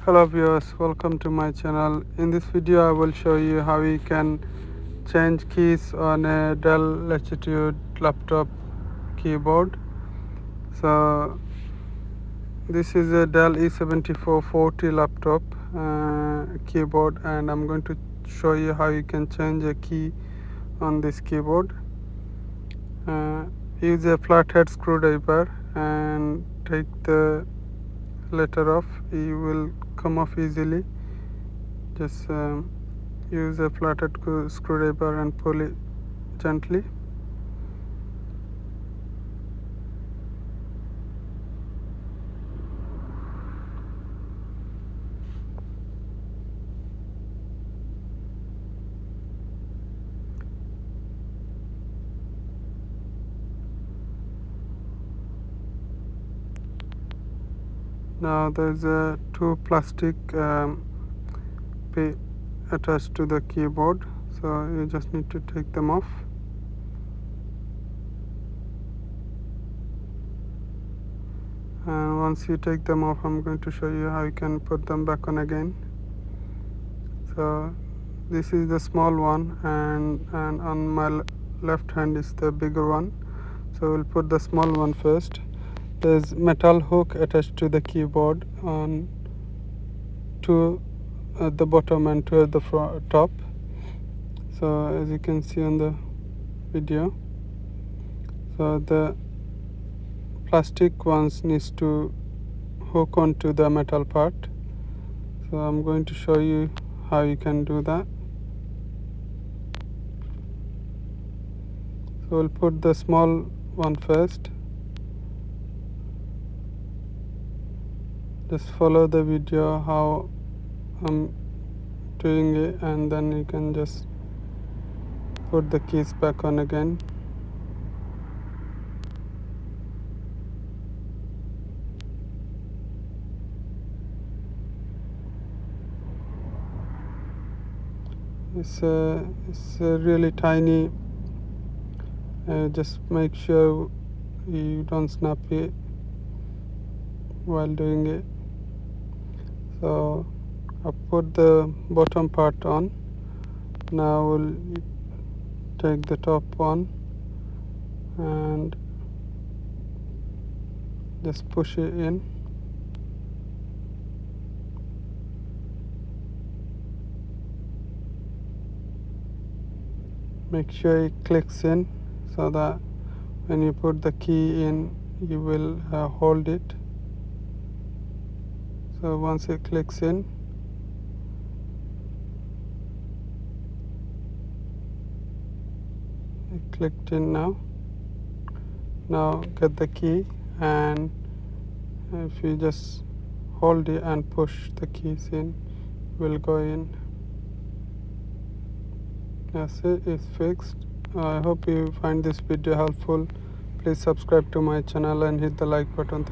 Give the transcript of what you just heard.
Hello viewers, welcome to my channel. In this video I will show you how you can change keys on a Dell Latitude laptop keyboard. So this is a Dell E7440 laptop keyboard, and I'm going to show you how you can change a key on this keyboard. Use a flathead screwdriver and take the letter off. It will come off easily. Just use a flathead screwdriver and pull it gently. Now there's two plastic attached to the keyboard, so you just need to take them off. And once you take them off, I'm going to show you how you can put them back on again. So this is the small one, and on my left hand is the bigger one. So we'll put the small one first. There's metal hook attached to the keyboard, on two at the bottom and two at the top. So as you can see on the video, so the plastic ones needs to hook onto the metal part. So I'm going to show you how you can do that. So we'll put the small one first. Just follow the video how I'm doing it, and then you can just put the keys back on again. It's a really tiny. Just make sure you don't snap it while doing it. So I put the bottom part on. Now we'll take the top one and just push it in. Make sure it clicks in, so that when you put the key in, you will hold it. So once it clicks in, it clicked in now. Now get the key, and if you just hold it and push the keys in, it will go in. That's it, it's fixed. I hope you find this video helpful. Please subscribe to my channel and hit the like button. Thank you.